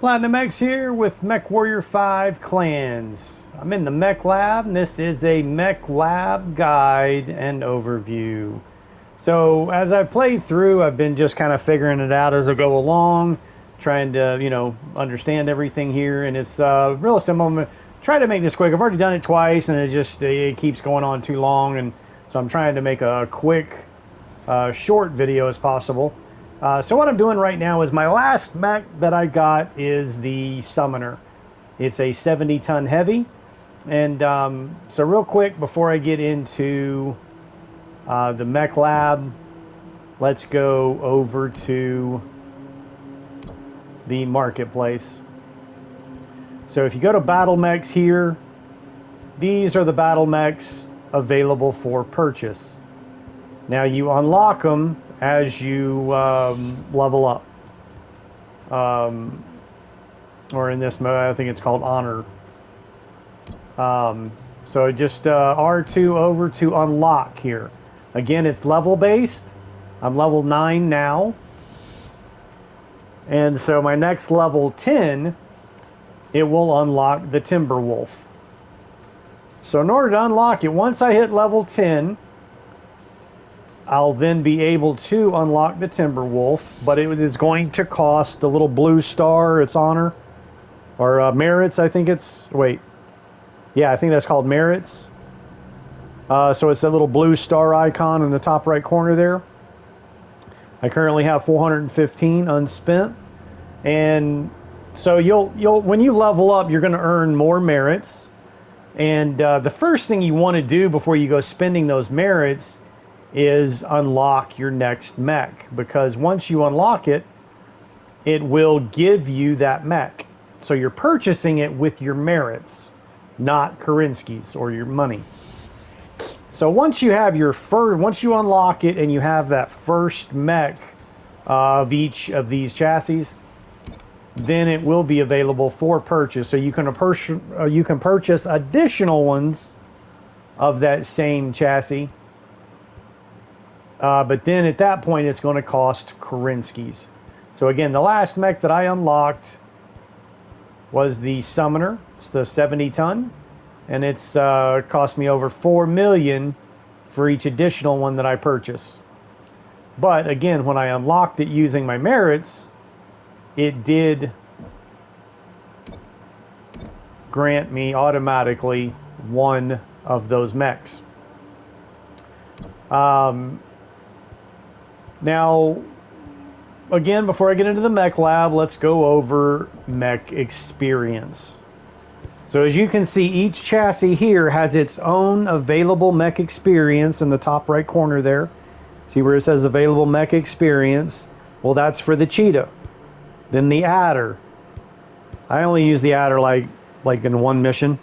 Platinum X here with MechWarrior 5 Clans. I'm in the Mech Lab, and this is a Mech Lab guide and overview. So as I've played through, I've been just kind of figuring it out as I go along, trying to, understand everything here, and it's real simple. I'm gonna try to make this quick. I've already done it twice, and it keeps going on too long, and so I'm trying to make a quick, short video as possible. So what I'm doing right now is my last mech that I got is the Summoner. It's a 70-ton heavy. And so real quick, before I get into the Mech Lab, let's go over to the marketplace. So if you go to Battle Mechs here, these are the Battle Mechs available for purchase. Now you unlock them as you level up. Or in this mode, I think it's called Honor. So just R2 over to unlock here. Again, it's level based. I'm level 9 now. And so my next level 10, it will unlock the Timberwolf. So in order to unlock it, once I hit level 10, I'll then be able to unlock the Timberwolf, but it is going to cost the little blue star, its honor, or merits, I think it's, wait, yeah, I think that's called merits. So it's that little blue star icon in the top right corner there. I currently have 415 unspent, and so you'll when you level up, you're going to earn more merits, and the first thing you want to do before you go spending those merits is unlock your next mech, because once you unlock it, it will give you that mech. So you're purchasing it with your merits, not Karinsky's or your money. So once you have once you unlock it and you have that first mech of each of these chassis, then it will be available for purchase. So you can purchase additional ones of that same chassis. But then at that point, it's going to cost Karinsky's. So again, the last mech that I unlocked was the Summoner. It's the 70-ton. And it's cost me over 4 million for each additional one that I purchase. But again, when I unlocked it using my merits, it did grant me automatically one of those mechs. Now, again, before I get into the Mech Lab, let's go over mech experience. So as you can see, each chassis here has its own available mech experience in the top right corner there. See where it says available mech experience? Well, that's for the Cheetah. Then the Adder. I only use the Adder like in one mission.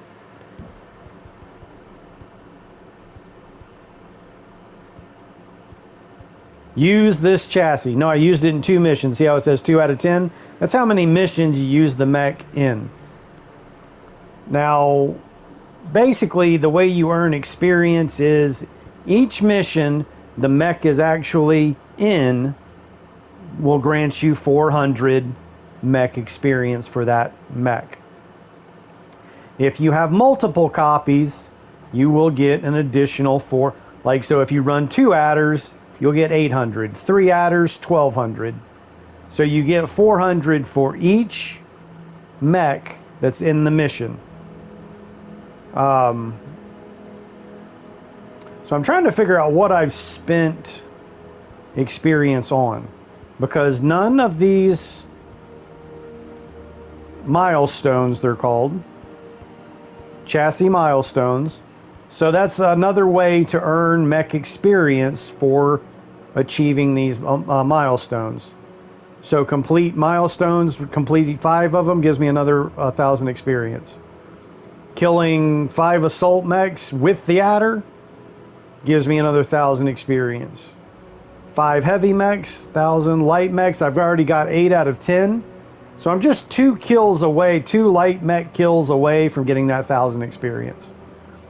Use this chassis. No, I used it in 2 missions. See how it says 2 out of 10? That's how many missions you use the mech in. Now, basically, the way you earn experience is each mission the mech is actually in will grant you 400 mech experience for that mech. If you have multiple copies, you will get an additional 4. Like, so if you run 2 adders, you'll get 800. 3 adders, 1200. So you get 400 for each mech that's in the mission. So I'm trying to figure out what I've spent experience on, because none of these milestones, they're called Chassis Milestones. So that's another way to earn mech experience for achieving these milestones. So complete milestones, completing 5 of them gives me another 1,000 experience. Killing 5 assault mechs with the Adder gives me another 1,000 experience. 5 heavy mechs, 1,000 light mechs. I've already got 8 out of 10. So I'm just 2 kills away, 2 light mech kills away from getting that 1,000 experience.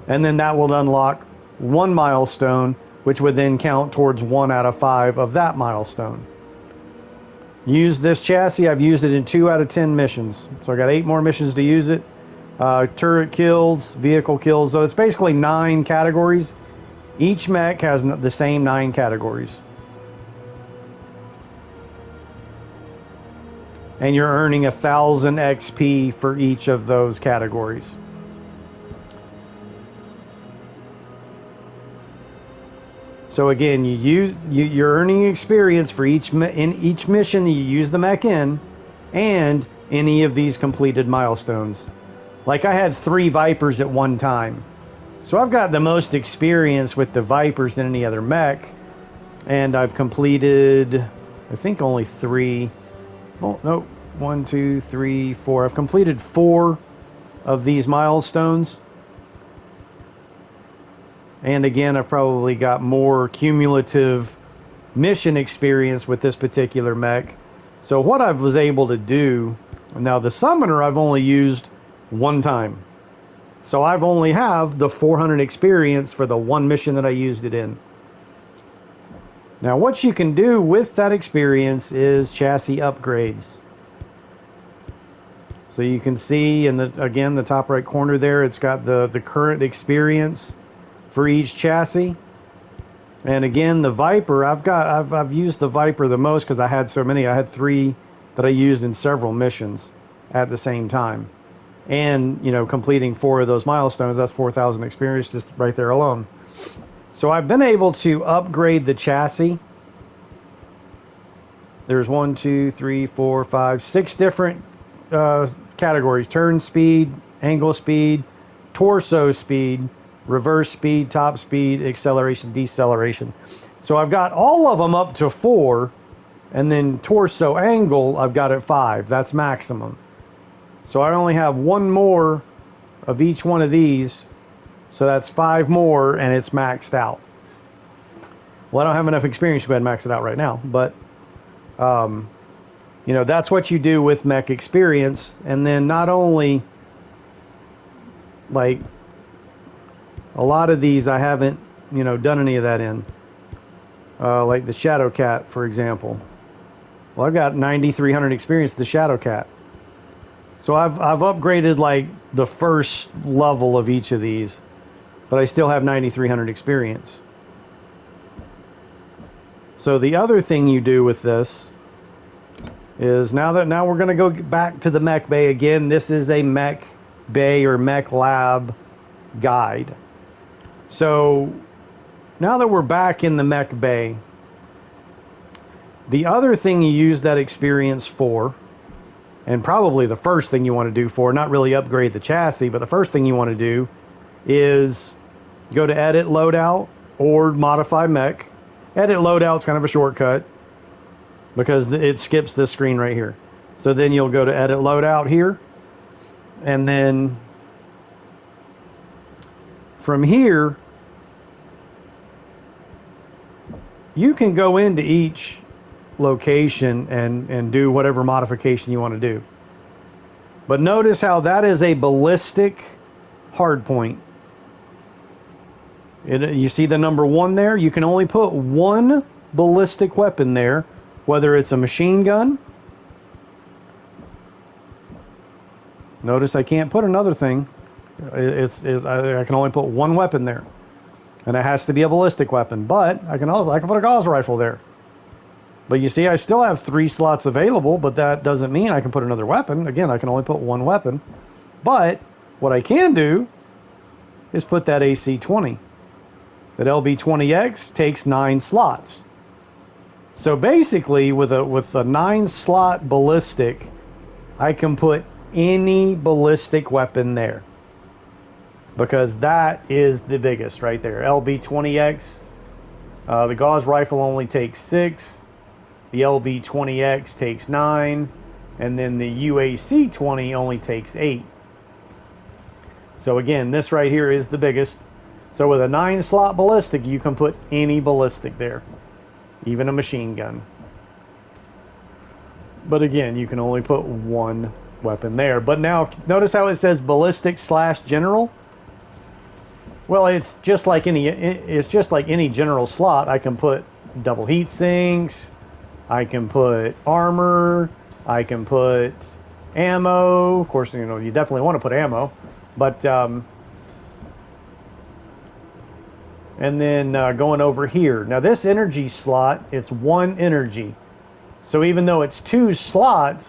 And then that will unlock 1 milestone, which would then count towards 1 out of 5 of that milestone. use this chassis. I've used it in 2 out of 10 missions. So I got 8 more missions to use it. Turret kills, vehicle kills. So it's basically 9 categories. Each mech has the same 9 categories. And you're earning 1,000 XP for each of those categories. So again, you're earning experience for in each mission you use the mech in, and any of these completed milestones. Like I had 3 Vipers at one time. So I've got the most experience with the Vipers than any other mech. And I've completed, I think only 3. Oh, no, 1, 2, 3, 4. I've completed 4 of these milestones. And again, I've probably got more cumulative mission experience with this particular mech. So what I was able to do, now the Summoner I've only used 1 time. So I've only have the 400 experience for the 1 mission that I used it in. Now what you can do with that experience is chassis upgrades. So you can see in the top right corner there, it's got the current experience for each chassis. And again, the Viper, I've used the Viper the most because I had so many. I had 3 that I used in several missions at the same time. And, you know, completing 4 of those milestones, that's 4,000 experience just right there alone. So I've been able to upgrade the chassis. There's 1, 2, 3, 4, 5, 6 different categories: turn speed, angle speed, torso speed, reverse speed, top speed, acceleration, deceleration. So I've got all of them up to 4, and then torso angle I've got at 5. That's maximum. So I only have 1 more of each one of these, so that's 5 more, and it's maxed out. Well, I don't have enough experience to go ahead and max it out right now, but you know, that's what you do with mech experience. And then not only, like, a lot of these I haven't, you know, done any of that in. Like the Shadow Cat, for example. Well, I've got 9,300 experience with the Shadow Cat. So I've upgraded like the first level of each of these, but I still have 9,300 experience. So the other thing you do with this is now we're going to go back to the mech bay again. This is a mech bay or Mech Lab guide. So now that we're back in the mech bay, the other thing you use that experience for, and probably the first thing you want to do for, not really upgrade the chassis, but the first thing you want to do is go to edit loadout or modify mech. Edit loadout is kind of a shortcut because it skips this screen right here. So then you'll go to edit loadout here, and then from here you can go into each location and do whatever modification you want to do. But notice how that is a ballistic hardpoint. You see the number 1 there? You can only put 1 ballistic weapon there, whether it's a machine gun. Notice I can't put another thing. I can only put 1 weapon there, and it has to be a ballistic weapon. But I can put a Gauss rifle there. But you see, I still have 3 slots available, but that doesn't mean I can put another weapon. Again, I can only put 1 weapon. But what I can do is put that AC-20. That LB-20X takes 9 slots. So basically, with a 9-slot ballistic, I can put any ballistic weapon there, because that is the biggest right there. LB-20X. The Gauss rifle only takes 6. The LB-20X takes 9, and then the UAC-20 only takes 8. So again, this right here is the biggest. So with a 9-slot ballistic, you can put any ballistic there, even a machine gun. But again, you can only put 1 weapon there. But now, notice how it says ballistic/general? Well, it's just like any general slot. I can put double heat sinks, I can put armor. I can put ammo. Of course, you know, you definitely want to put ammo. But, and then going over here. Now this energy slot, it's 1 energy. So even though it's 2 slots,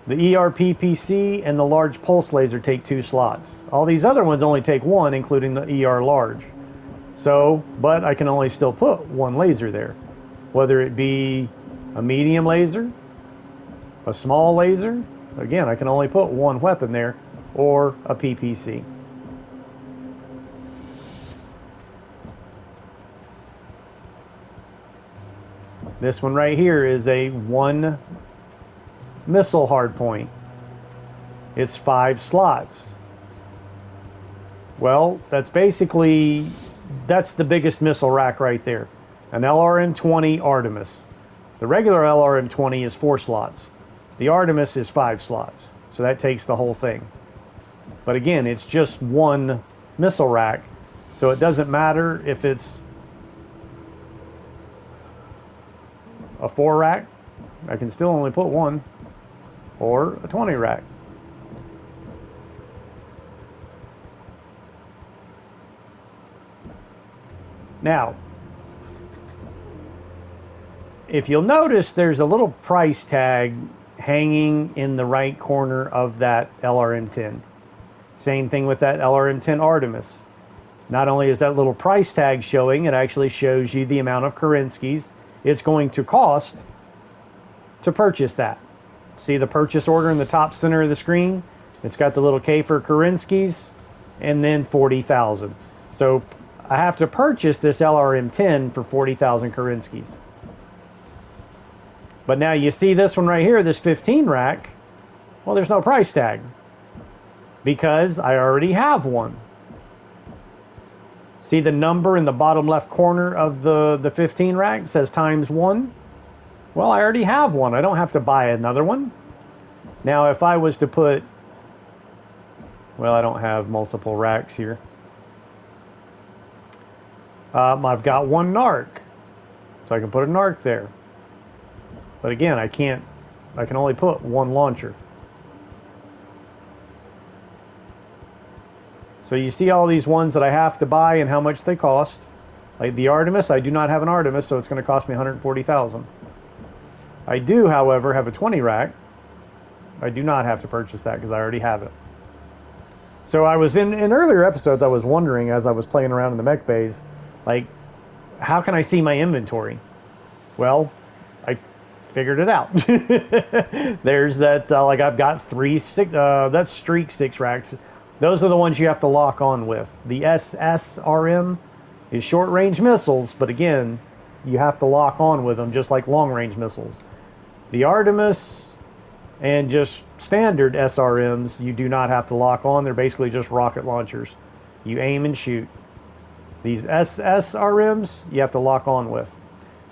the ERPPC and the large pulse laser take 2 slots. All these other ones only take 1, including the ER large. So, but I can only still put 1 laser there. Whether it be a medium laser, a small laser, again, I can only put 1 weapon there, or a PPC. This one right here is a 1 missile hardpoint. It's 5 slots. Well, that's basically, that's the biggest missile rack right there. An LRM-20 Artemis. The regular LRM-20 is 4 slots. The Artemis is 5 slots. So that takes the whole thing. But again, it's just 1 missile rack. So it doesn't matter if it's a 4 rack. I can still only put 1. Or a 20 rack. Now, if you'll notice, there's a little price tag hanging in the right corner of that LRM-10. Same thing with that LRM-10 Artemis. Not only is that little price tag showing, it actually shows you the amount of Kerenskys it's going to cost to purchase that. See the purchase order in the top center of the screen? It's got the little K for Kerenskys and then 40,000. So I have to purchase this LRM-10 for 40,000 Kerenskys. But now you see this one right here, this 15 rack. Well, there's no price tag because I already have one. See the number in the bottom left corner of the 15 rack? It says ×1. Well, I already have one. I don't have to buy another one. Now, if I was to put, well, I don't have multiple racks here. I've got 1 NARC, so I can put a NARC there. But again, I can only put 1 launcher. So you see all these ones that I have to buy and how much they cost. Like the Artemis, I do not have an Artemis, so it's going to cost me 140,000. I do, however, have a 20 rack. I do not have to purchase that because I already have it. So I was in earlier episodes, I was wondering as I was playing around in the mech bays, like, how can I see my inventory? Well, I figured it out. There's that, like I've got 3, 6, that's Streak 6 racks. Those are the ones you have to lock on with. The SSRM is short range missiles, but again, you have to lock on with them just like long range missiles. The Artemis and just standard SRMs, you do not have to lock on. They're basically just rocket launchers. You aim and shoot. These SSRMs, you have to lock on with.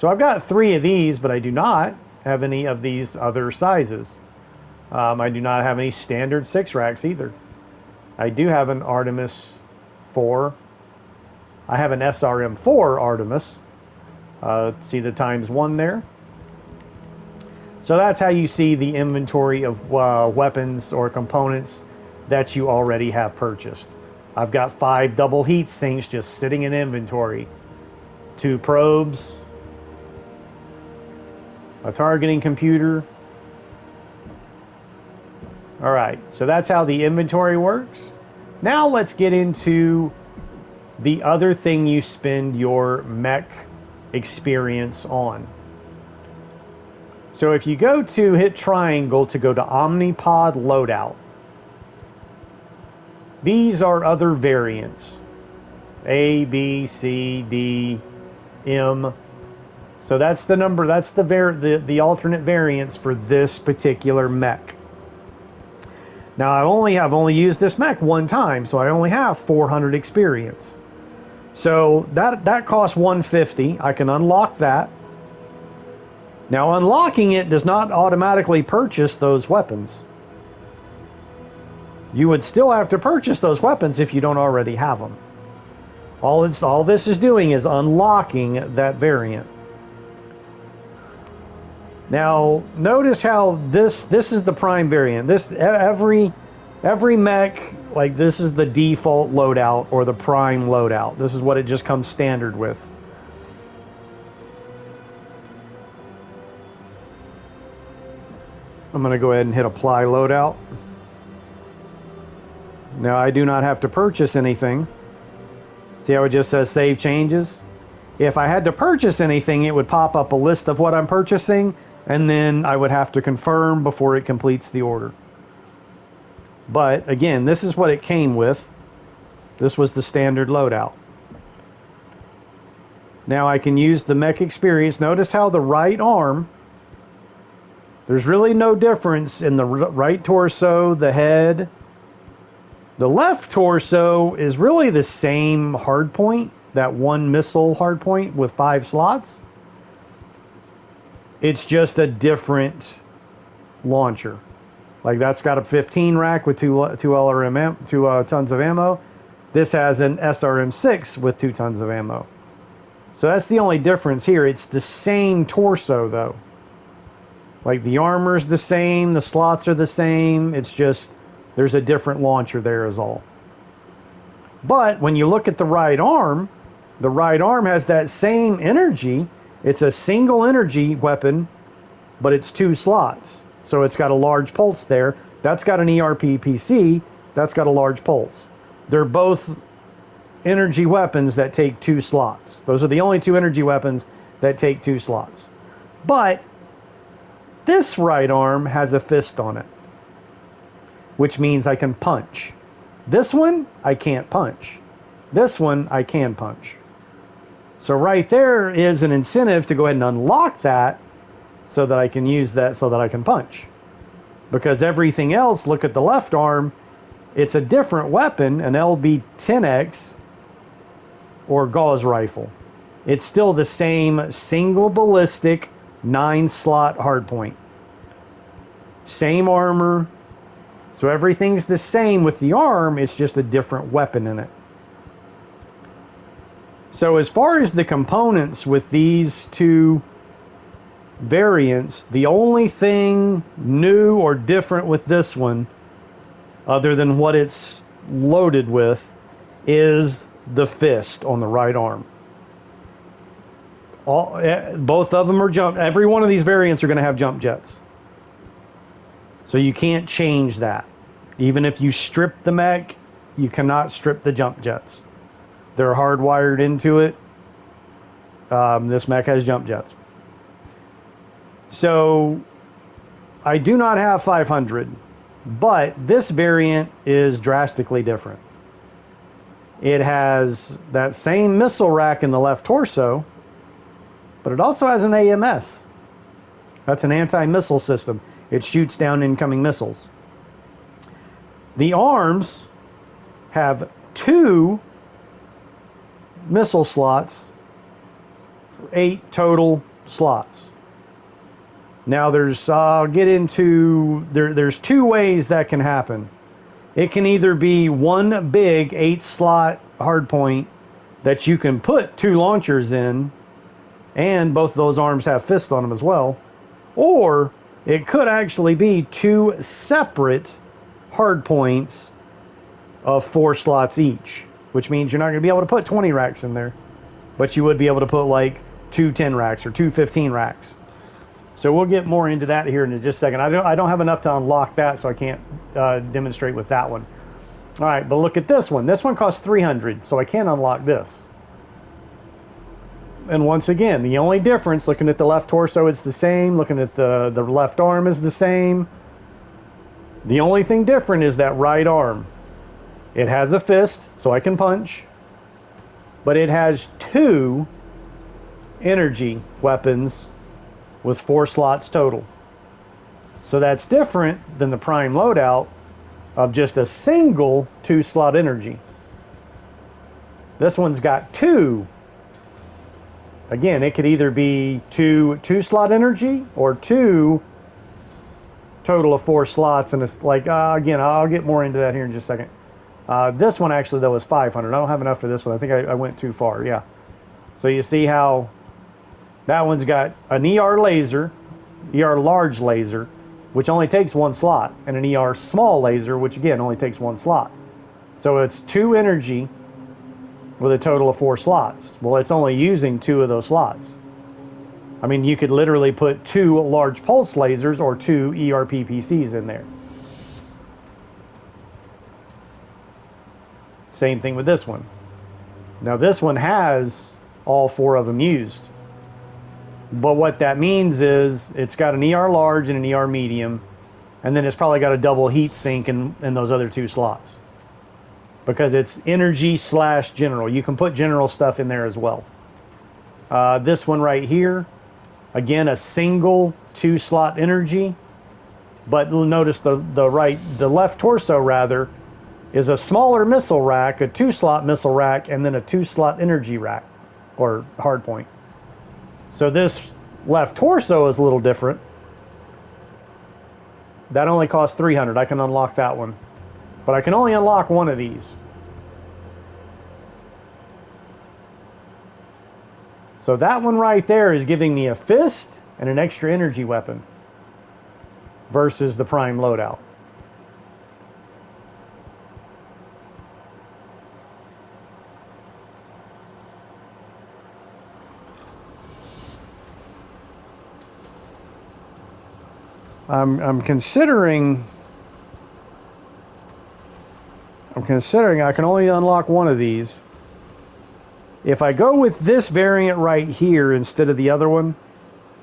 So I've got 3 of these, but I do not have any of these other sizes. I do not have any standard 6 racks either. I do have an Artemis 4. I have an SRM-4 Artemis. See the ×1 there? So that's how you see the inventory of weapons or components that you already have purchased. I've got 5 double heat sinks just sitting in inventory. 2 probes. A targeting computer. Alright, so that's how the inventory works. Now let's get into the other thing you spend your mech experience on. So if you go to hit triangle to go to OmniPod loadout, these are other variants. A, B, C, D, M. So that's the number, that's the alternate variants for this particular mech. Now I've only used this mech 1 time, so I only have 400 experience. So that costs 150. I can unlock that. Now unlocking it does not automatically purchase those weapons. You would still have to purchase those weapons if you don't already have them. All this is doing is unlocking that variant. Now, notice how this is the prime variant. This every mech, like, this is the default loadout or the prime loadout. This is what it just comes standard with. I'm going to go ahead and hit apply loadout. Now I do not have to purchase anything. See how it just says save changes? If I had to purchase anything, it would pop up a list of what I'm purchasing, and then I would have to confirm before it completes the order. But again, this is what it came with. This was the standard loadout. Now I can use the mech experience. Notice how the right arm, there's really no difference in the right torso, the head. The left torso is really the same hardpoint, that one missile hardpoint with 5 slots. It's just a different launcher. Like, that's got a 15 rack with two tons of ammo. This has an SRM6 with 2 tons of ammo. So that's the only difference here. It's the same torso though. Like, the armor's the same, the slots are the same. It's just there's a different launcher there is all. But when you look at the right arm has that same energy. It's a single energy weapon, but it's 2 slots. So it's got a large pulse there. That's got an ERP PC. That's got a large pulse. They're both energy weapons that take 2 slots. Those are the only 2 energy weapons that take 2 slots. But this right arm has a fist on it, which means I can punch. This one, I can't punch. This one, I can punch. So right there is an incentive to go ahead and unlock that so that I can use that so that I can punch. Because everything else, look at the left arm, it's a different weapon, an LB-10X or Gauss rifle. It's still the same single ballistic 9-slot hardpoint. Same armor. So everything's the same with the arm, it's just a different weapon in it. So as far as the components with these 2 variants, the only thing new or different with this one, other than what it's loaded with, is the fist on the right arm. Both of them are jump. Every one of these variants are going to have jump jets. So you can't change that. Even if you strip the mech, you cannot strip the jump jets. They're hardwired into it. This mech has jump jets. So I do not have 500, but this variant is drastically different. It has that same missile rack in the left torso, but it also has an AMS. That's an anti-missile system. It shoots down incoming missiles. The arms have 2 missile slots, 8 total slots. Now I'll get into, there's 2 ways that can happen. It can either be one big 8-slot hardpoint that you can put 2 launchers in, and both those arms have fists on them as well, or it could actually be 2 separate hardpoints of 4 slots each, which means you're not going to be able to put 20 racks in there, but you would be able to put like 2 10 racks or 2 15 racks. So we'll get more into that here in just a second. I don't have enough to unlock that, so I can't demonstrate with that one. All right, but look at this one. This one costs 300, so I can unlock this. And once again, the only difference, looking at the left torso, it's the same. Looking at the left arm is the same. The only thing different is that right arm. It has a fist, so I can punch, but it has 2 energy weapons with 4 slots total. So that's different than the prime loadout of just a single 2-slot energy. This one's got 2. Again, it could either be 2 2-slot energy or 2 total of 4 slots, and it's like, again, I'll get more into that here in just a second. This one actually though is 500. I don't have enough for this one. I think I went too far. Yeah. So you see how that one's got an ER laser, ER large laser, which only takes one slot, and an ER small laser, which again only takes one slot. So it's 2 energy with a total of 4 slots. Well, it's only using 2 of those slots. I mean, you could literally put 2 large pulse lasers or 2 ERPPCs in there. Same thing with this one. Now this one has all 4 of them used. But what that means is it's got an ER large and an ER medium, and then it's probably got a double heat sink in those other 2 slots. Because it's energy / general. You can put general stuff in there as well. This one right here, again, a single 2-slot energy, but notice the left torso rather is a smaller missile rack, a 2-slot missile rack, and then a 2-slot energy rack or hard point. So this left torso is a little different. That only costs 300. I can unlock that one, but I can only unlock one of these. So that one right there is giving me a fist and an extra energy weapon versus the prime loadout. I'm considering I can only unlock one of these. If I go with this variant right here instead of the other one,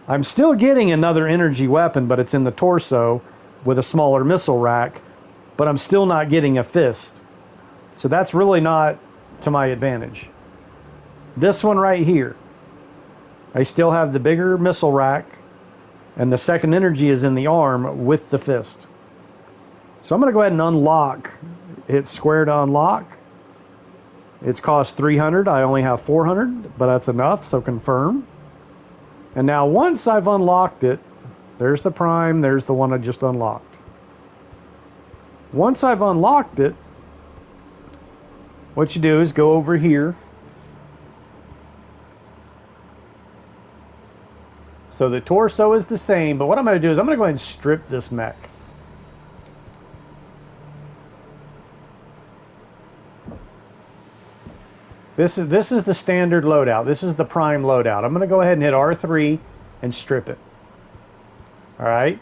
I'm still getting another energy weapon, but it's in the torso with a smaller missile rack, but I'm still not getting a fist. So that's really not to my advantage. This one right here, I still have the bigger missile rack, and the second energy is in the arm with the fist. So I'm going to go ahead and unlock. Hit square to unlock. It's cost 300. I only have 400, but that's enough, so confirm. And now once I've unlocked it, there's the prime, there's the one I just unlocked. Once I've unlocked it, what you do is go over here. So the torso is the same, but what I'm going to do is I'm going to go ahead and strip this mech. This is the standard loadout. This is the prime loadout. I'm going to go ahead and hit R3 and strip it. Alright,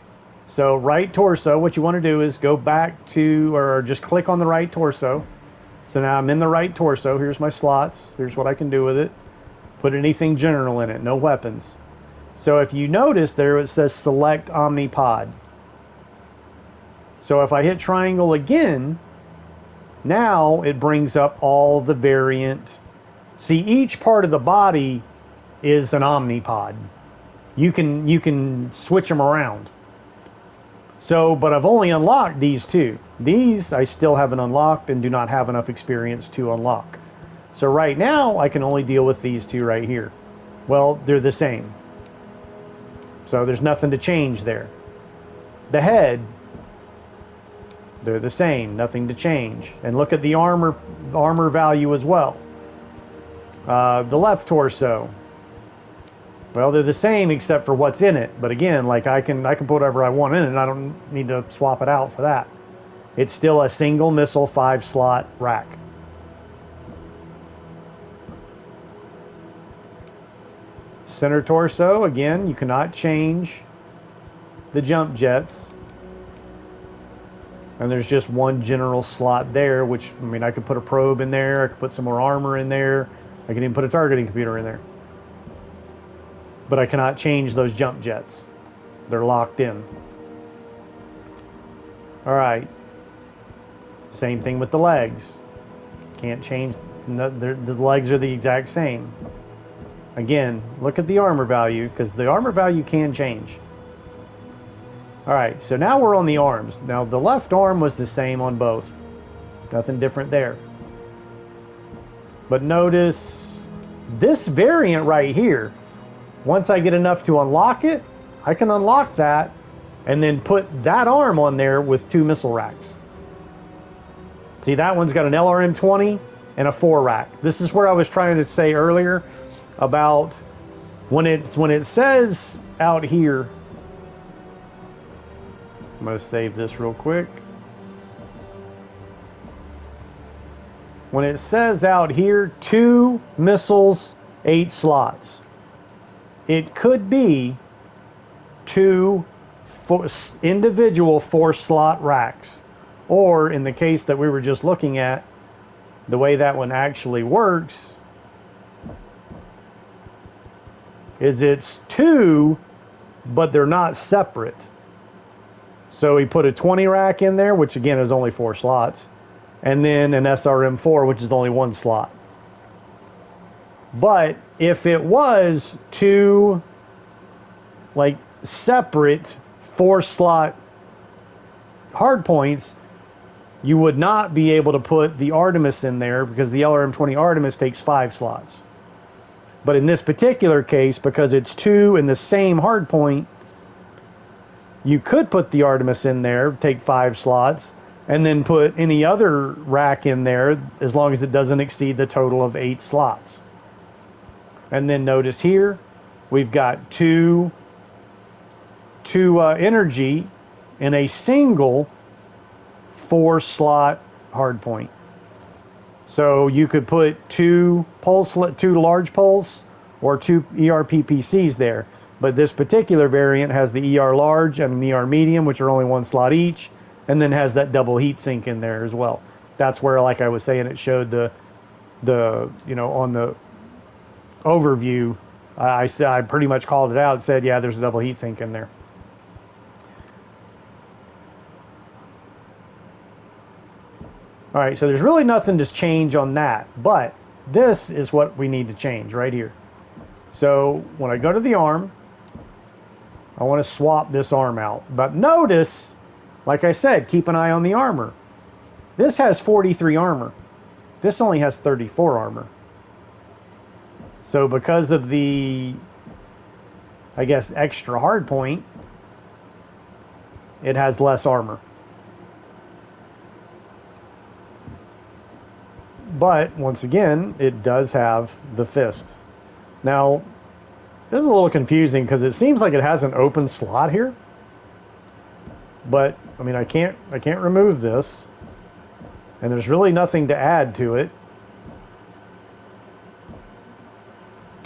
so right torso, what you want to do is go back to, or just click on the right torso. So now I'm in the right torso. Here's my slots. Here's what I can do with it. Put anything general in it, no weapons. So if you notice there it says select OmniPod. So if I hit triangle again, now it brings up all the variant. See, each part of the body is an OmniPod. You can switch them around. So, but I've only unlocked these 2. These I still haven't unlocked and do not have enough experience to unlock. So right now I can only deal with these 2 right here. Well, they're the same. So there's nothing to change there. The head, they're the same, nothing to change. And look at the armor value as well. The left torso, well, they're the same except for what's in it. But again, like I can put whatever I want in it, and I don't need to swap it out for that. It's still a single missile 5-slot rack. Center torso, again, you cannot change the jump jets. And there's just one general slot there, which, I mean, I could put a probe in there, I could put some more armor in there, I can even put a targeting computer in there. But I cannot change those jump jets. They're locked in. Alright. Same thing with the legs. Can't change, the legs are the exact same. Again, look at the armor value, because the armor value can change. Alright, so now we're on the arms. Now the left arm was the same on both. Nothing different there. But notice this variant right here, once I get enough to unlock it, I can unlock that and then put that arm on there with 2 missile racks. See, that one's got an LRM-20 and a 4 rack. This is where I was trying to say earlier about when it says out here I'm going to save this real quick. When it says out here, 2 missiles, 8 slots, it could be 2 individual 4-slot racks. Or in the case that we were just looking at, the way that one actually works is it's 2, but they're not separate. So he put a 20 rack in there, which again is only 4 slots, and then an SRM4, which is only 1 slot. But if it was 2 like separate 4-slot hard points, you would not be able to put the Artemis in there because the LRM-20 Artemis takes 5 slots. But in this particular case, because it's 2 in the same hard point, you could put the Artemis in there, take 5 slots, and then put any other rack in there as long as it doesn't exceed the total of 8 slots. And then notice here, we've got two energy in a single 4-slot hard point. So you could put 2 large pulse or 2 ERPPCs there. But this particular variant has the ER large and an ER medium, which are only 1 slot each, and then has that double heat sink in there as well. That's where, like I was saying, it showed the on the overview, I pretty much called it out and said, yeah, there's a double heat sink in there. All right, so there's really nothing to change on that, but this is what we need to change right here. So when I go to the arm, I want to swap this arm out. But notice, like I said, keep an eye on the armor. This has 43 armor. This only has 34 armor. So because of the, I guess, extra hard point, it has less armor. But once again, it does have the fist. Now, this is a little confusing because it seems like it has an open slot here. But I mean, I can't remove this, and there's really nothing to add to it.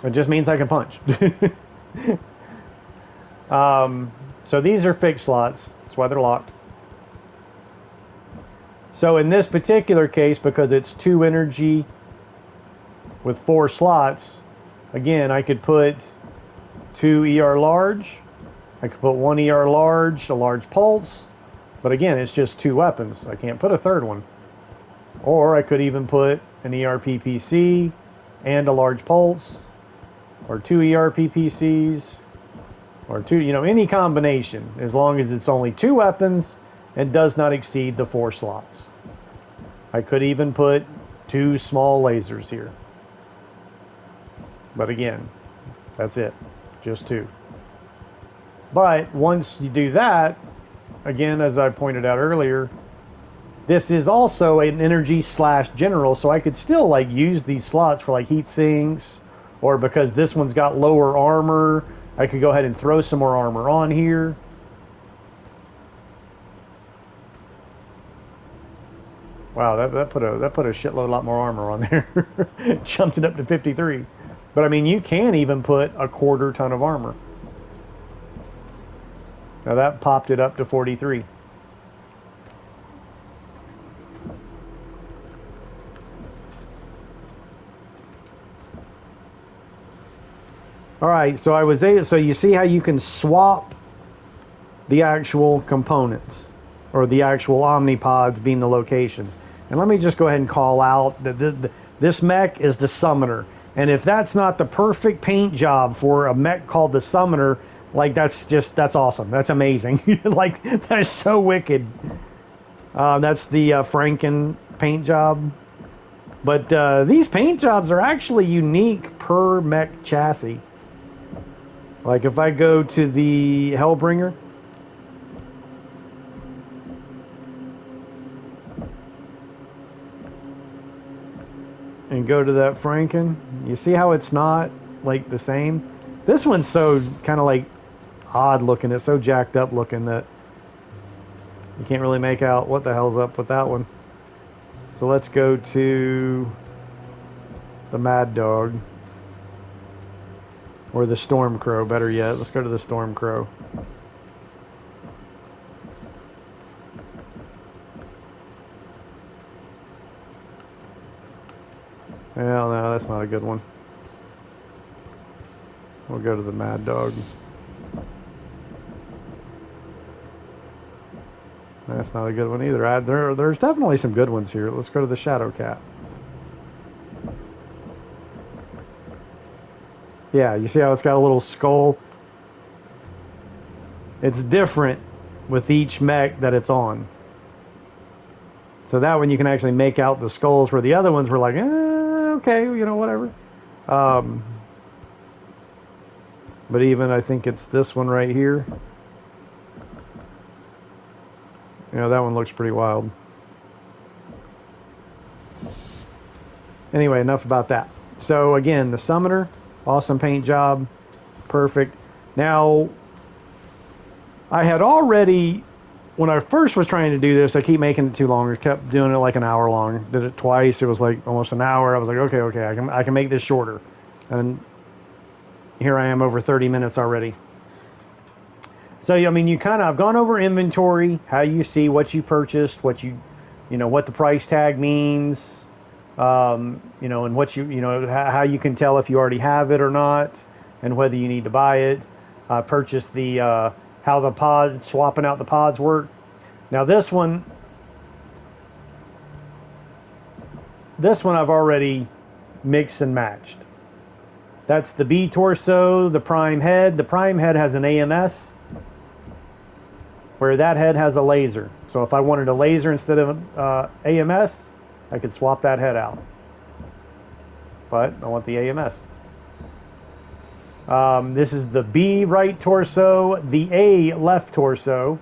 It just means I can punch. So these are fixed slots. That's why they're locked. So in this particular case, because it's 2 energy with 4 slots, again, I could put 2 ER large. I could put 1 ER large, a large pulse. But again, it's just 2 weapons. I can't put a third one. Or I could even put an ERPPC and a large pulse, or 2 ERPPCs, or 2, any combination, as long as it's only 2 weapons and does not exceed the 4 slots. I could even put 2 small lasers here. But again, that's it. Just 2. But once you do that, again, as I pointed out earlier, this is also an energy / general, so I could still like use these slots for like heat sinks, or because this one's got lower armor, I could go ahead and throw some more armor on here. Wow, that put a shitload lot more armor on there. Jumped it up to 53. But I mean, you can even put a 1/4 ton of armor. Now that popped it up to 43. All right, so so you see how you can swap the actual components, or the actual OmniPods being the locations. And let me just go ahead and call out that this mech is the Summoner. And if that's not the perfect paint job for a mech called the Summoner, like that's awesome. That's amazing. Like, that is so wicked. That's the Franken paint job. But these paint jobs are actually unique per mech chassis. Like if I go to the Hellbringer, and go to that Franken, you see how it's not like the same? This one's so kind of like odd looking. It's so jacked up looking that You can't really make out what the hell's up with that one. So let's go to the Mad Dog. Or the Storm Crow, better yet. Let's go to the Storm Crow. Well, no, that's not a good one. We'll go to the Mad Dog. That's not a good one either. There's definitely some good ones here. Let's go to the Shadow Cat. Yeah, you see how it's got a little skull? It's different with each mech that it's on. So that one you can actually make out the skulls, where the other ones were like, okay, you know, whatever. But even I think it's this one right here. You know, that one looks pretty wild. Anyway, enough about that. So again, the Summoner, awesome paint job, perfect. Now, I had already, when I first was trying to do this, I keep making it too long. I kept doing it like an hour long. Did it twice. It was like almost an hour. I was like, okay, I can make this shorter. And here I am over 30 minutes already. So, I mean, I've gone over inventory, how you see what you purchased, what the price tag means, and what how you can tell if you already have it or not, and whether you need to buy it. Purchase how the pods, swapping out the pods work. Now this one I've already mixed and matched. That's the B torso, the prime head. The prime head has an AMS, where that head has a laser. So if I wanted a laser instead of AMS, I could swap that head out. But I want the AMS. This is the B right torso, the A left torso,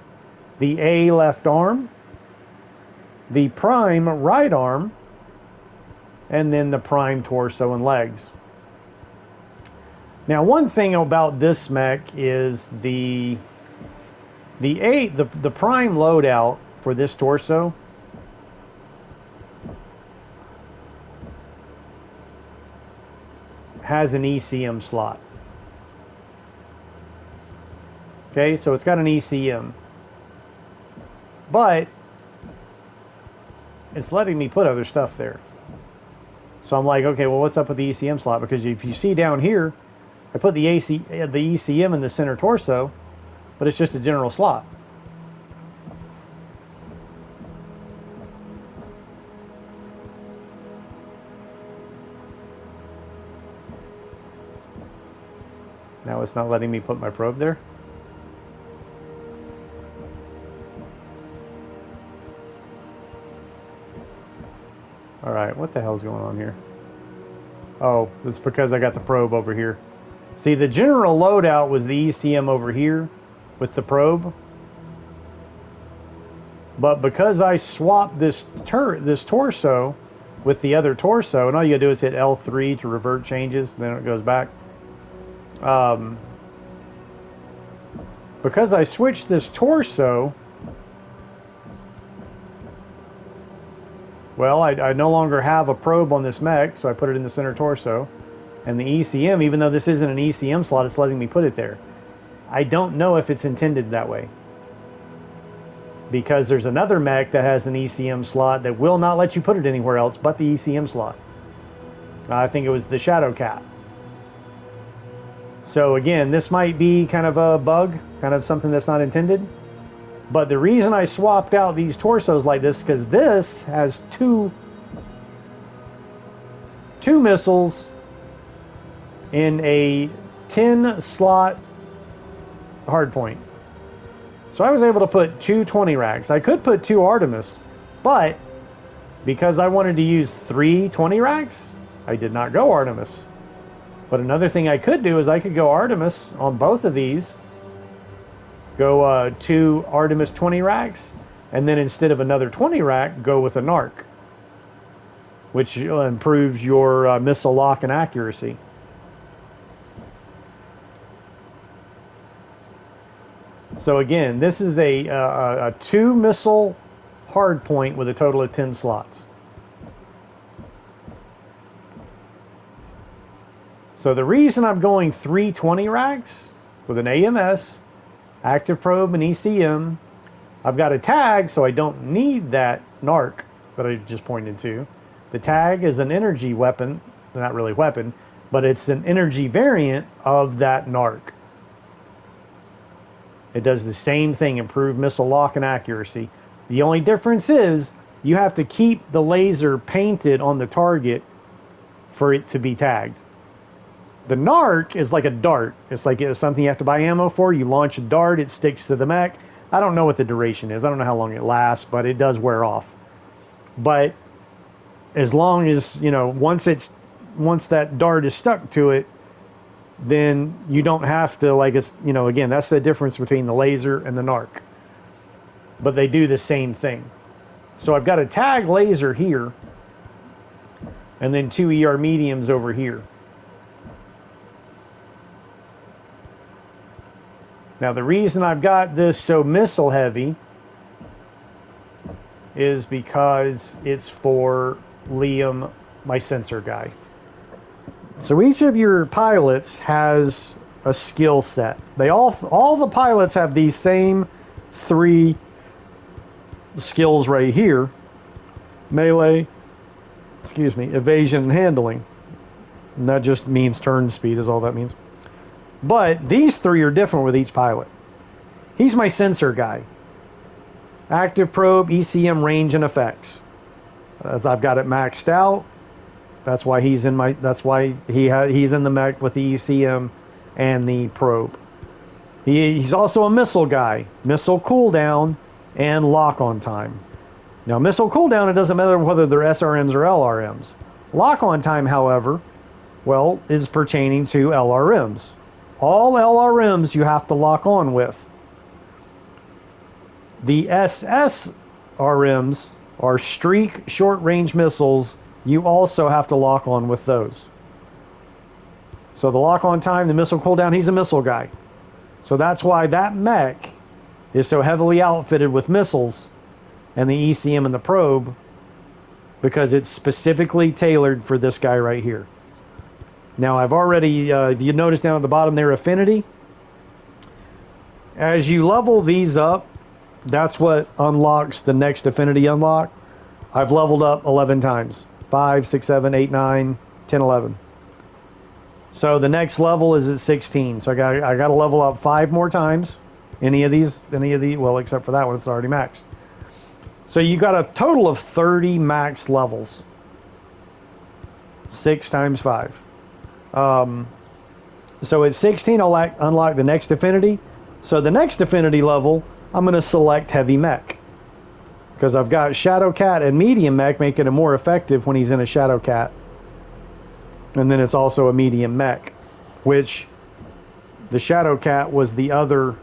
the A left arm, the prime right arm, and then the prime torso and legs. Now, one thing about this mech is the prime loadout for this torso has an ECM slot. Okay, so it's got an ECM, but it's letting me put other stuff there. So I'm like, okay, well, what's up with the ECM slot? Because if you see down here, I put the ECM in the center torso, but it's just a general slot. Now it's not letting me put my probe there. Alright, what the hell's going on here? Oh, it's because I got the probe over here. See, the general loadout was the ECM over here with the probe. But because I swapped this torso with the other torso, and all you gotta do is hit L3 to revert changes, and then it goes back. Because I switched this torso, well, I no longer have a probe on this mech, so I put it in the center torso. And the ECM, even though this isn't an ECM slot, it's letting me put it there. I don't know if it's intended that way, because there's another mech that has an ECM slot that will not let you put it anywhere else but the ECM slot. I think it was the Shadow Cat. So again, this might be kind of a bug, kind of something that's not intended. But the reason I swapped out these torsos like this, because this has two missiles in a 10 slot hardpoint. So I was able to put two 20 racks. I could put two Artemis, but because I wanted to use 3 20 racks, I did not go Artemis. But another thing I could do is I could go Artemis on both of these, go 2 Artemis 20 racks, and then instead of another 20 rack, go with a NARC, which improves your missile lock and accuracy. So again, this is a 2 missile hard point with a total of 10 slots. So the reason I'm going 320 racks with an AMS, active probe, and ECM, I've got a tag, so I don't need that NARC that I just pointed to. The tag is an energy weapon, not really weapon, but it's an energy variant of that NARC. It does the same thing, improved missile lock and accuracy. The only difference is you have to keep the laser painted on the target for it to be tagged. The NARC is like a dart. It's like it's something you have to buy ammo for. You launch a dart, it sticks to the mech. I don't know what the duration is. I don't know how long it lasts, but it does wear off. But as long as, you know, once that dart is stuck to it, then you don't have to, like, it's, you know, again, that's the difference between the laser and the NARC. But they do the same thing. So I've got a tag laser here, and then 2 ER mediums over here. Now the reason I've got this so missile heavy is because it's for Liam, my sensor guy. So each of your pilots has a skill set. They all the pilots have these same 3 skills right here. Melee, evasion and handling. And that just means turn speed is all that means. But these 3 are different with each pilot. He's my sensor guy. Active probe, ECM, range, and effects. As I've got it maxed out. That's why he's in my. That's why he's in the mech with the ECM and the probe. He's also a missile guy. Missile cooldown and lock on time. Now missile cooldown, it doesn't matter whether they're SRMs or LRMs. Lock on time, however, well, is pertaining to LRMs. All LRMs you have to lock on with. The SSRMs are streak short-range missiles. You also have to lock on with those. So the lock on time, the missile cooldown, he's a missile guy. So that's why that mech is so heavily outfitted with missiles and the ECM and the probe, because it's specifically tailored for this guy right here. Now I've already, if you notice down at the bottom there, affinity. As you level these up, that's what unlocks the next affinity unlock. I've leveled up 11 times. 5, 6, 7, 8, 9, 10, 11. So the next level is at 16. So I got to level up 5 more times. Any of these, well, except for that one, it's already maxed. So you got a total of 30 max levels. 6 times 5. So at 16, I'll unlock the next affinity. So the next affinity level, I'm going to select heavy mech, because I've got Shadow Cat and medium mech, making it more effective when he's in a Shadow Cat. And then it's also a medium mech, which the Shadow Cat was the other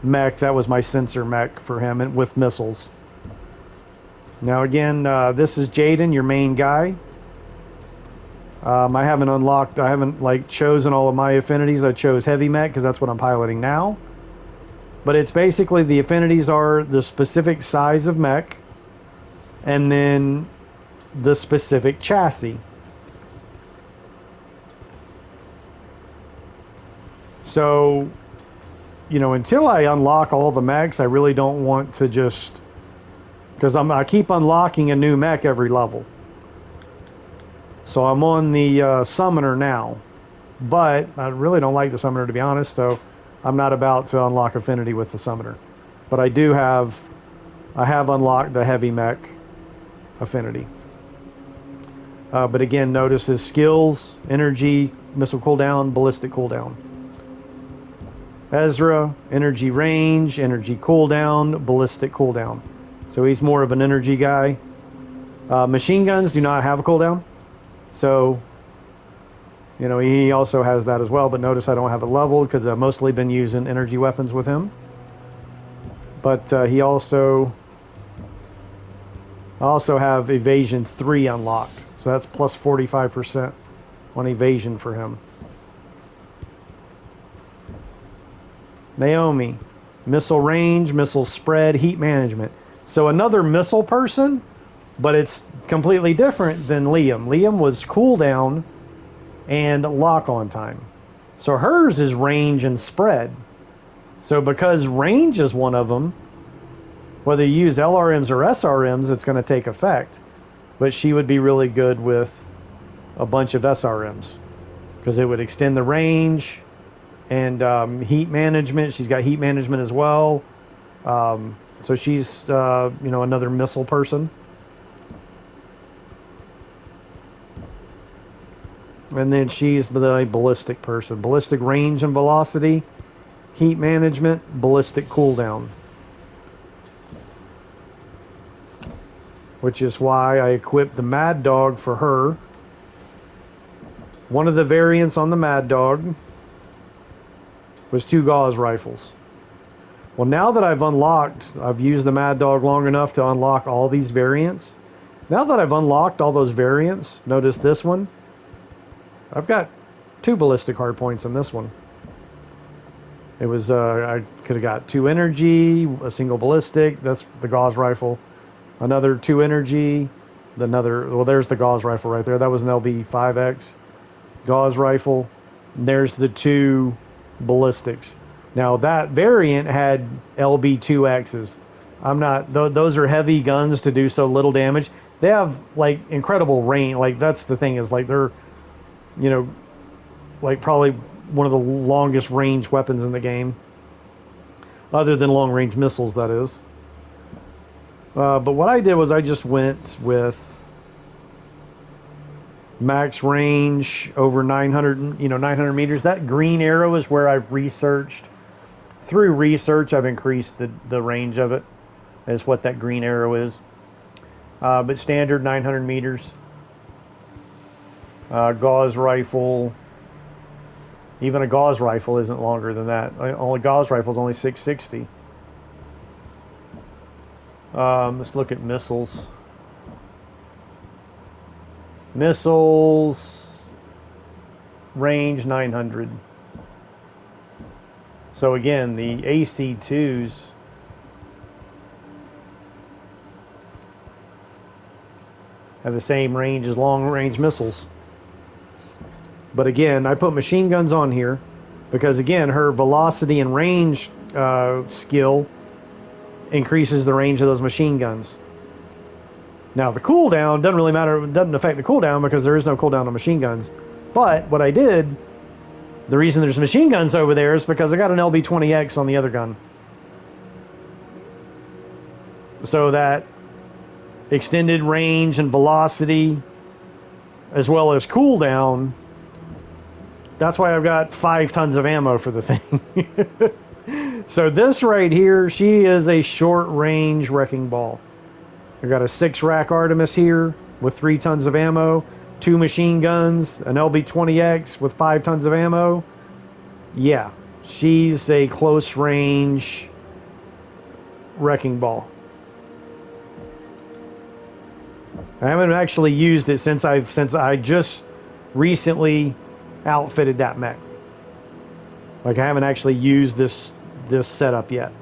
mech that was my sensor mech for him, and with missiles. Now again, this is Jaden, your main guy. I haven't like chosen all of my affinities. I chose heavy mech because that's what I'm piloting now. But it's basically, the affinities are the specific size of mech and then the specific chassis. So, you know, until I unlock all the mechs, I really don't want to just, because I keep unlocking a new mech every level. So I'm on the summoner now, but I really don't like the summoner, to be honest, so I'm not about to unlock affinity with the summoner. But I have unlocked the heavy mech affinity. But again, notice his skills: energy, missile cooldown, ballistic cooldown. Ezra, energy range, energy cooldown, ballistic cooldown. So he's more of an energy guy. Machine guns do not have a cooldown. So, you know, he also has that as well. But notice I don't have it leveled because I've mostly been using energy weapons with him. But I also have evasion 3 unlocked. So that's plus 45% on evasion for him. Naomi, missile range, missile spread, heat management. So another missile person, but it's completely different than Liam. Liam was cooldown and lock on time. So hers is range and spread. So because range is one of them, whether you use LRMs or SRMs, it's going to take effect. But she would be really good with a bunch of SRMs because it would extend the range and heat management. She's got heat management as well. So she's another missile person. And then she's the ballistic person. Ballistic range and velocity, heat management, ballistic cooldown. Which is why I equipped the Mad Dog for her. One of the variants on the Mad Dog was 2 Gauss rifles. Well, now that I've used the Mad Dog long enough to unlock all these variants. Now that I've unlocked all those variants, notice this one. I've got 2 ballistic hardpoints in this one. It was, I could have got 2 energy, a single ballistic, that's the Gauss rifle. Another 2 energy, there's the Gauss rifle right there. That was an LB5X Gauss rifle. There's the 2 ballistics. Now that variant had LB2Xs. Those are heavy guns to do so little damage. They have like incredible range. Like that's the thing is like they're, like probably one of the longest range weapons in the game. Other than long range missiles, that is. But what I did was I just went with max range over 900, 900 meters. That green arrow is where I've researched. Through research, I've increased the range of it. Is what that green arrow is. But standard 900 meters. Gauss rifle. Even a Gauss rifle isn't longer than that. Only Gauss rifle is only 660. Let's look at missiles. Missiles range 900. So again, the AC2s have the same range as long-range missiles. But again, I put machine guns on here because again, her velocity and range skill increases the range of those machine guns. Now the cooldown doesn't really matter, it doesn't affect the cooldown because there is no cooldown on machine guns. But what I did, the reason there's machine guns over there is because I got an LB20X on the other gun. So that extended range and velocity as well as cooldown, that's why I've got 5 tons of ammo for the thing. So this right here, she is a short range wrecking ball. I've got a 6-rack Artemis here with 3 tons of ammo, 2 machine guns, an LB20X with 5 tons of ammo. Yeah, she's a close range wrecking ball. I haven't actually used it since I just recently outfitted that mech. Like I haven't actually used this setup yet.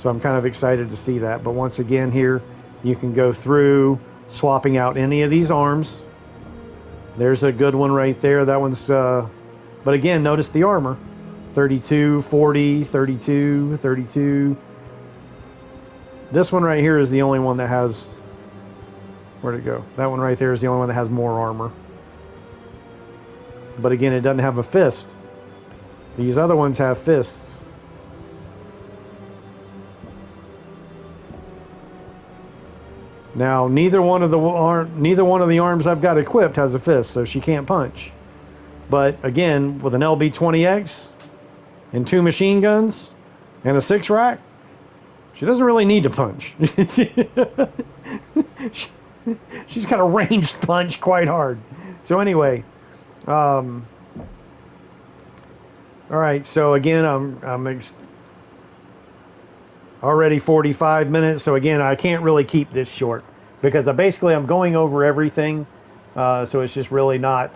So I'm kind of excited to see that. But once again here, you can go through swapping out any of these arms. There's a good one right there. That one's, but again, notice the armor. 32, 40, 32, 32. This one right here is the only one that has, where'd it go? That one right there is the only one that has more armor. But again, it doesn't have a fist. These other ones have fists. Now, neither one of the arms I've got equipped has a fist, so she can't punch. But again, with an LB20X and 2 machine guns and a 6-rack, she doesn't really need to punch. She's got a ranged punch quite hard. So anyway, all right. So again, I'm already 45 minutes. So again, I can't really keep this short because I'm going over everything. So it's just really not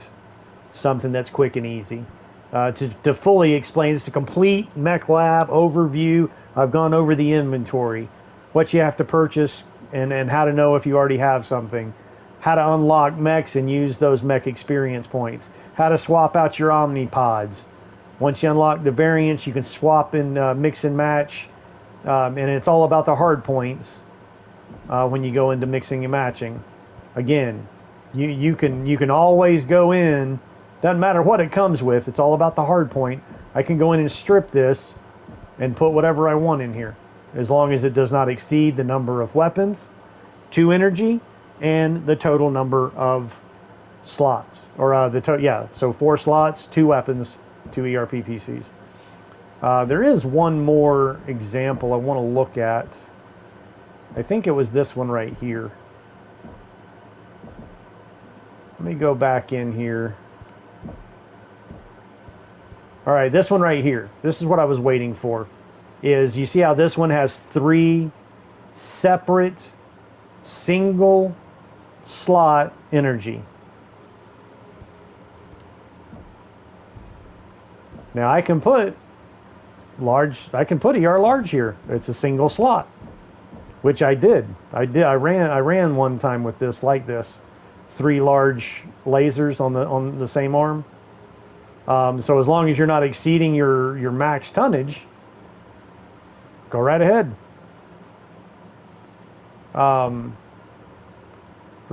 something that's quick and easy. to fully explain. It's a complete Mech Lab overview. I've gone over the inventory, what you have to purchase, and how to know if you already have something, how to unlock mechs and use those mech experience points, how to swap out your OmniPods. Once you unlock the variants, you can swap and mix and match, and it's all about the hard points when you go into mixing and matching. Again, you can always go in. Doesn't matter what it comes with. It's all about the hard point. I can go in and strip this and put whatever I want in here, as long as it does not exceed the number of weapons, 2 energy, and the total number of slots. Or so 4 slots, 2 weapons, 2 ERP PCs. There is one more example I want to look at. I think it was this one right here. Let me go back in here. All right, this one right here. This is what I was waiting for. Is you see how this one has 3 separate single slot energy. Now I can put ER large here. It's a single slot, which I did. I ran one time with this like this. 3 large lasers on the same arm. So as long as you're not exceeding your max tonnage, go right ahead. For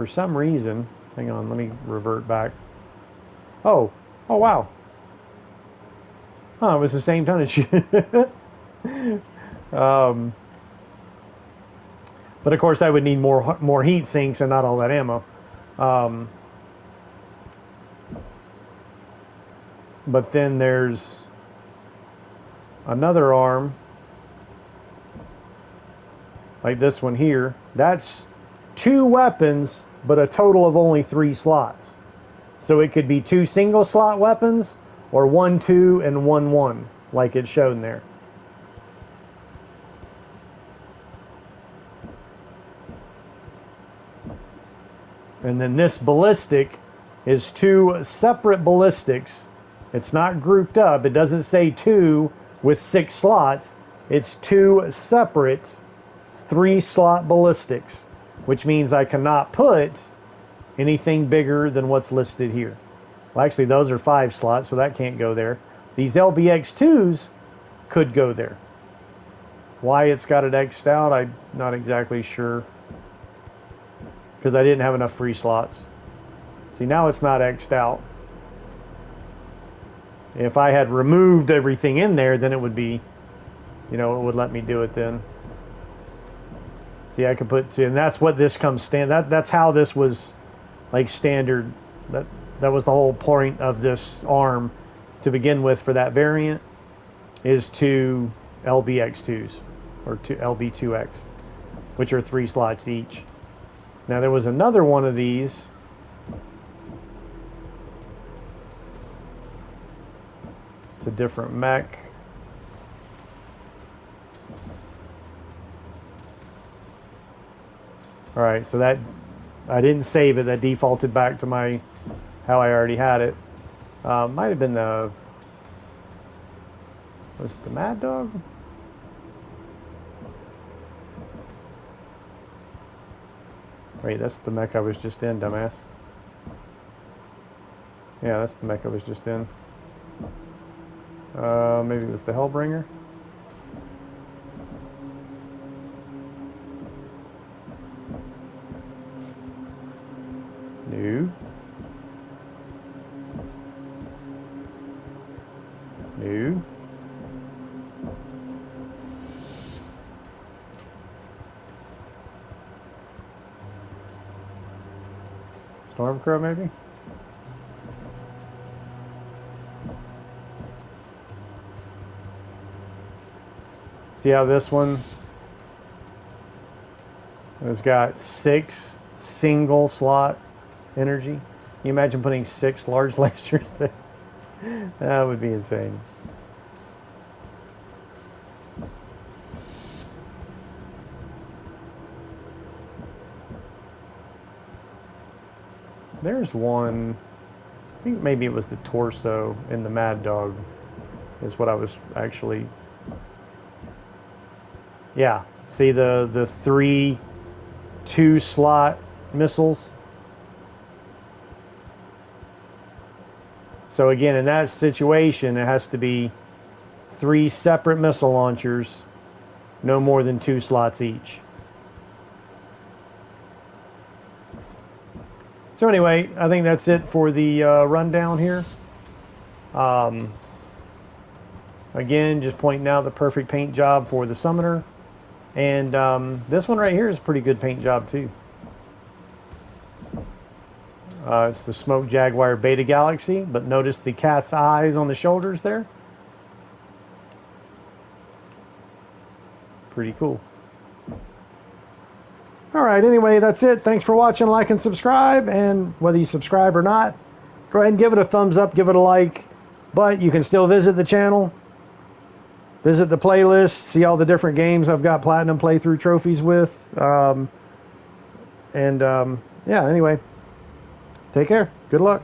some reason, hang on, let me revert back. Oh wow. Huh, it was the same tonnage. But of course I would need more heat sinks and not all that ammo. But then there's another arm like this one here. That's 2 weapons, but a total of only 3 slots. So it could be 2 single slot weapons, or 1 2 and 1 1, like it's shown there. And then this ballistic is 2 separate ballistics. It's not grouped up. It doesn't say 2 with 6 slots. It's 2 separate 3 slot ballistics, which means I cannot put anything bigger than what's listed here. Well, actually, those are 5 slots, so that can't go there. These LBX2s could go there. Why it's got it X'd out, I'm not exactly sure, because I didn't have enough free slots. See, now it's not X'd out. If I had removed everything in there, then it would be, it would let me do it then. See, I could put, and that's what this comes that's how this was like standard. That was the whole point of this arm to begin with for that variant, is 2 LBX2s or 2 LB2X, which are 3 slots each. Now there was another one of these. It's a different mech. Alright, so that I didn't save it. That defaulted back to how I already had it. Might have been was it the Mad Dog? Wait, that's the mech I was just in, dumbass. Yeah, that's the mech I was just in. Maybe it was the Hellbringer. No. No. Stormcrow, maybe? See how this one has got 6 single slot energy? Can you imagine putting 6 large lasers there? That would be insane. There's one. think maybe it was the torso in the Mad Dog is what I was actually... Yeah, see the 3 2-slot missiles? So again, in that situation, it has to be 3 separate missile launchers, no more than 2 slots each. So anyway, I think that's it for the rundown here. Again, just pointing out the perfect paint job for the Summoner. And this one right here is a pretty good paint job too. It's the Smoke Jaguar Beta Galaxy, but notice the cat's eyes on the shoulders there. Pretty cool. Alright, anyway, that's it. Thanks for watching, like, and subscribe. And whether you subscribe or not, go ahead and give it a thumbs up, give it a like. But you can still visit the channel, visit the playlist, see all the different games I've got Platinum playthrough trophies with. Yeah, anyway, take care. Good luck.